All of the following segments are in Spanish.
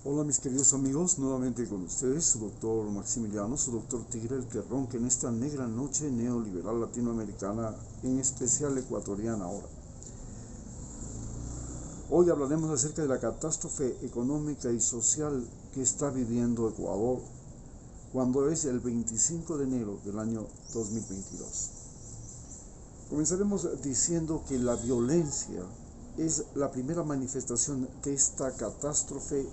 Hola mis queridos amigos, nuevamente con ustedes, su doctor Maximiliano, su doctor Tigre, el que ronca en esta negra noche neoliberal latinoamericana, en especial ecuatoriana ahora. Hoy hablaremos acerca de la catástrofe económica y social que está viviendo Ecuador cuando es el 25 de enero del año 2022. Comenzaremos diciendo que la violencia es la primera manifestación de esta catástrofe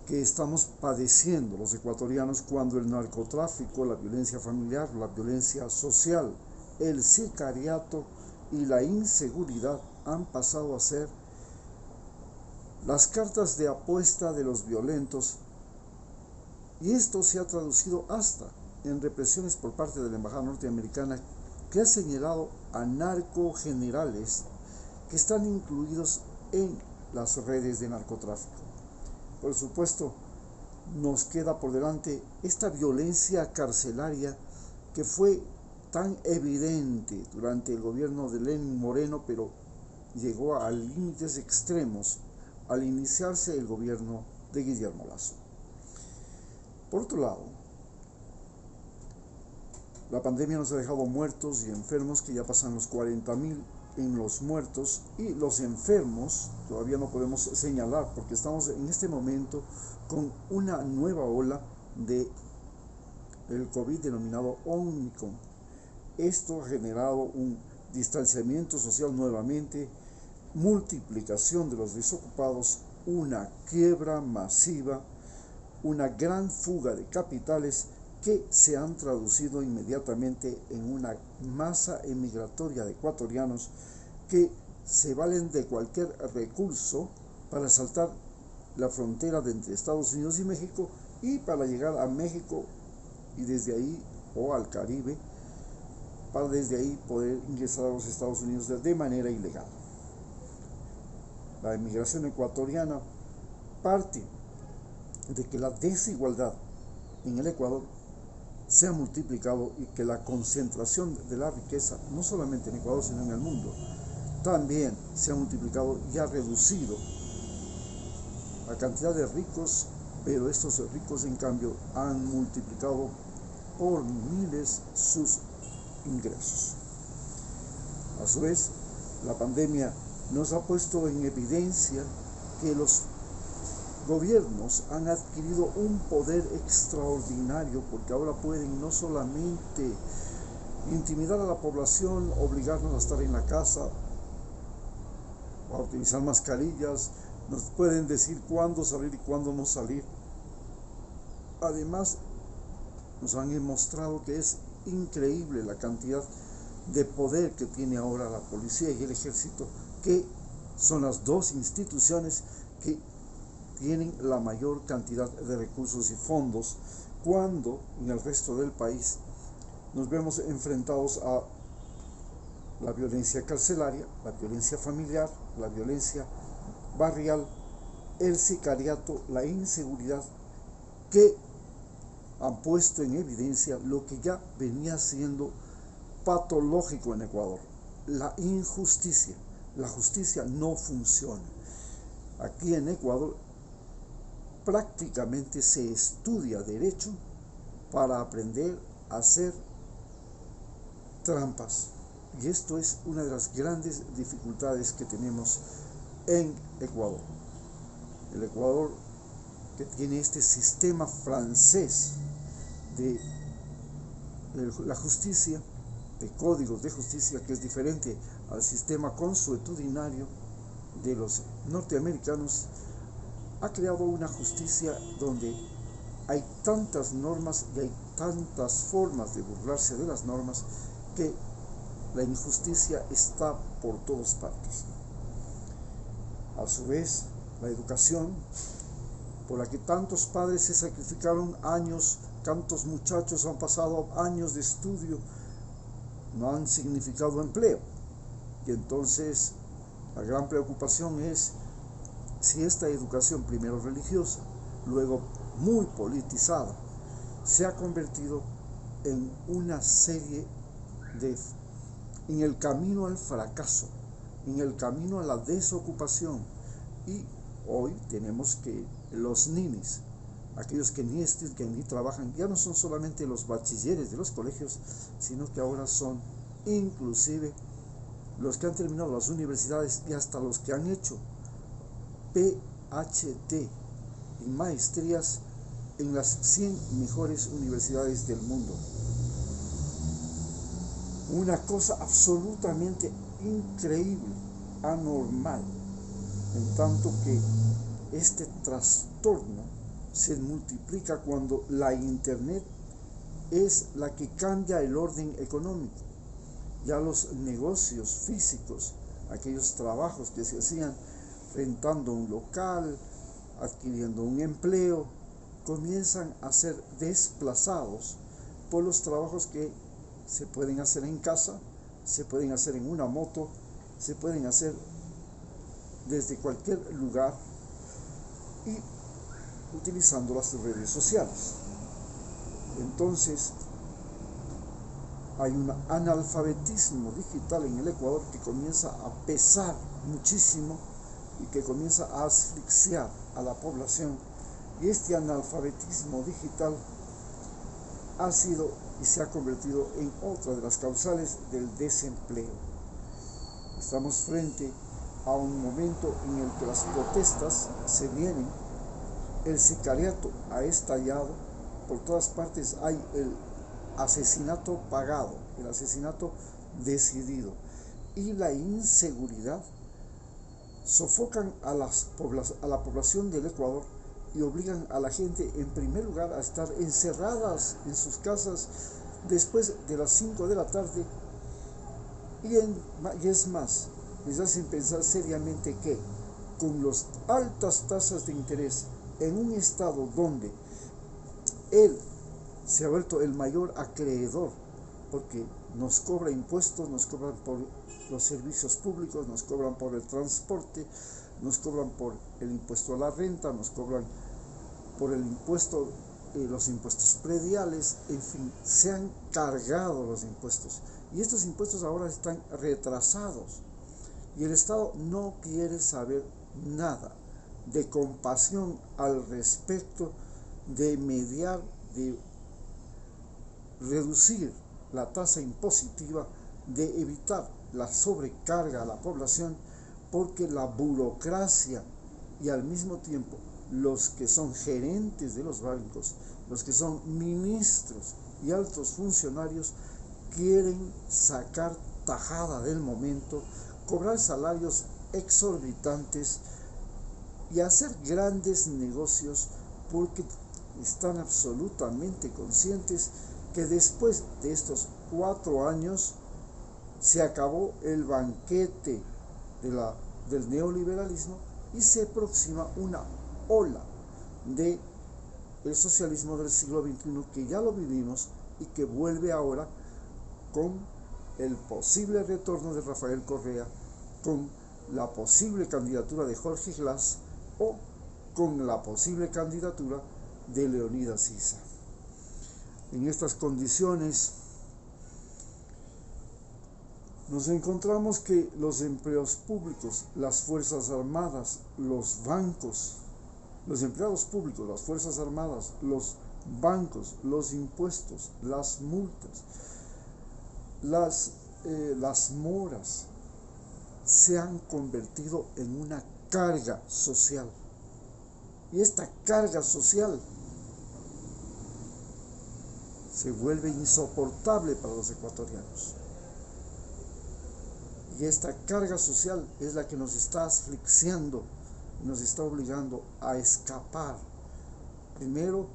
que estamos padeciendo los ecuatorianos cuando el narcotráfico, la violencia familiar, la violencia social, el sicariato y la inseguridad han pasado a ser las cartas de apuesta de los violentos, y esto se ha traducido hasta en represiones por parte de la embajada norteamericana, que ha señalado a narcogenerales que están incluidos en las redes de narcotráfico. Por supuesto, nos queda por delante esta violencia carcelaria que fue tan evidente durante el gobierno de Lenín Moreno, pero llegó a límites extremos al iniciarse el gobierno de Guillermo Lasso. Por otro lado, la pandemia nos ha dejado muertos y enfermos que ya pasan los 40.000 en los muertos, y los enfermos todavía no podemos señalar porque estamos en este momento con una nueva ola de el COVID denominado Omicron. Esto ha generado un distanciamiento social nuevamente, multiplicación de los desocupados, una quiebra masiva, una gran fuga de capitales que se han traducido inmediatamente en una masa emigratoria de ecuatorianos que se valen de cualquier recurso para saltar la frontera de entre Estados Unidos y México, y para llegar a México y desde ahí, o al Caribe, para desde ahí poder ingresar a los Estados Unidos de manera ilegal. La emigración ecuatoriana parte de que la desigualdad en el Ecuador se ha multiplicado y que la concentración de la riqueza, no solamente en Ecuador sino en el mundo, también se ha multiplicado y ha reducido la cantidad de ricos, pero estos ricos en cambio han multiplicado por miles sus ingresos. A su vez, la pandemia nos ha puesto en evidencia que los gobiernos han adquirido un poder extraordinario, porque ahora pueden no solamente intimidar a la población, obligarnos a estar en la casa, a utilizar mascarillas, nos pueden decir cuándo salir y cuándo no salir. Además, nos han demostrado que es increíble la cantidad de poder que tiene ahora la policía y el ejército, que son las dos instituciones que tienen la mayor cantidad de recursos y fondos, cuando en el resto del país nos vemos enfrentados a la violencia carcelaria, la violencia familiar, la violencia barrial, el sicariato, la inseguridad, que han puesto en evidencia lo que ya venía siendo patológico en Ecuador: la injusticia. La justicia no funciona. Aquí en Ecuador prácticamente se estudia derecho para aprender a hacer trampas, y esto es una de las grandes dificultades que tenemos en Ecuador. El Ecuador, que tiene este sistema francés de la justicia, de códigos de justicia, que es diferente al sistema consuetudinario de los norteamericanos, ha creado una justicia donde hay tantas normas y hay tantas formas de burlarse de las normas que la injusticia está por todas partes. A su vez, la educación, por la que tantos padres se sacrificaron años, tantos muchachos han pasado años de estudio, no han significado empleo. Y entonces la gran preocupación es si esta educación, primero religiosa, luego muy politizada, se ha convertido en una serie en el camino al fracaso, en el camino a la desocupación y Hoy tenemos que los ninis, aquellos que ni estudian, que ni trabajan, ya no son solamente los bachilleres de los colegios, sino que ahora son inclusive los que han terminado las universidades y hasta los que han hecho PhD y maestrías en las 100 mejores universidades del mundo. Una cosa absolutamente increíble, anormal, en tanto que este trastorno se multiplica cuando la internet es la que cambia el orden económico. Ya los negocios físicos, aquellos trabajos que se hacían rentando un local, adquiriendo un empleo, comienzan a ser desplazados por los trabajos que se pueden hacer en casa, se pueden hacer en una moto, se pueden hacer desde cualquier lugar y utilizando las redes sociales. Entonces, hay un analfabetismo digital en el Ecuador que comienza a pesar muchísimo y que comienza a asfixiar a la población. Y este analfabetismo digital ha sido y se ha convertido en otra de las causales del desempleo. Estamos frente a un momento en el que las protestas se vienen, el sicariato ha estallado, por todas partes hay el asesinato pagado, el asesinato decidido, y la inseguridad sofocan a la población del Ecuador y obligan a la gente en primer lugar a estar encerradas en sus casas después de las 5 de la tarde y es más, les hacen pensar seriamente que con las altas tasas de interés en un estado donde él se ha vuelto el mayor acreedor, porque nos cobra impuestos, nos cobran por los servicios públicos, nos cobran por el transporte, nos cobran por el impuesto a la renta, nos cobran por el impuesto, los impuestos prediales, en fin, se han cargado los impuestos. Y estos impuestos ahora están retrasados. Y el Estado no quiere saber nada de compasión al respecto, de mediar, de reducir la tasa impositiva, de evitar la sobrecarga a la población, porque la burocracia y al mismo tiempo los que son gerentes de los bancos, los que son ministros y altos funcionarios quieren sacar tajada del momento, cobrar salarios exorbitantes y hacer grandes negocios, porque están absolutamente conscientes que después de estos 4 años se acabó el banquete del neoliberalismo y se aproxima una ola del socialismo del siglo XXI que ya lo vivimos y que vuelve ahora con el posible retorno de Rafael Correa, con la posible candidatura de Jorge Glass o con la posible candidatura de Leonidas Issa. En estas condiciones nos encontramos que los empleos públicos, las Fuerzas Armadas, los bancos, los empleados públicos, las Fuerzas Armadas, los bancos, los impuestos, las multas, las moras, se han convertido en una carga social. Y esta carga social se vuelve insoportable para los ecuatorianos. Y esta carga social es la que nos está asfixiando, nos está obligando a escapar, primero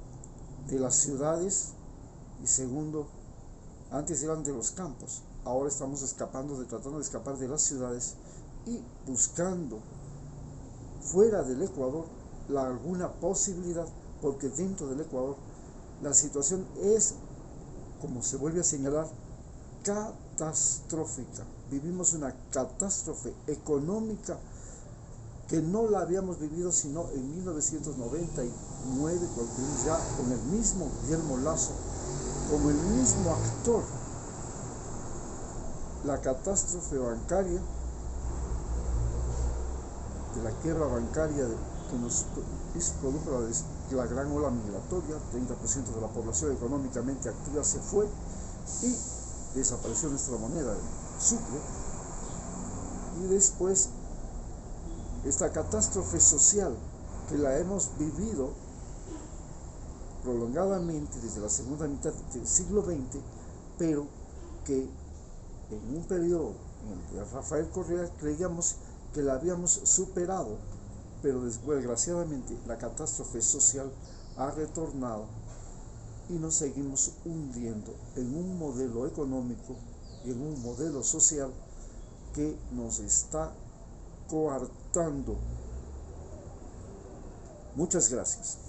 de las ciudades y segundo, antes eran de los campos, ahora estamos tratando de escapar de las ciudades y buscando fuera del Ecuador alguna posibilidad, porque dentro del Ecuador la situación es, como se vuelve a señalar, catastrófica. Vivimos una catástrofe económica que no la habíamos vivido sino en 1999, cuando ya con el mismo Guillermo Lasso, como el mismo actor, la catástrofe bancaria, de la quiebra bancaria que produjo la gran ola migratoria. 30% de la población económicamente activa se fue y desapareció nuestra moneda, el sucre. Y después esta catástrofe social que la hemos vivido prolongadamente desde la segunda mitad del siglo XX, pero que en un periodo en el que Rafael Correa creíamos que la habíamos superado, pero desgraciadamente la catástrofe social ha retornado y nos seguimos hundiendo en un modelo económico y en un modelo social que nos está coartando. Muchas gracias.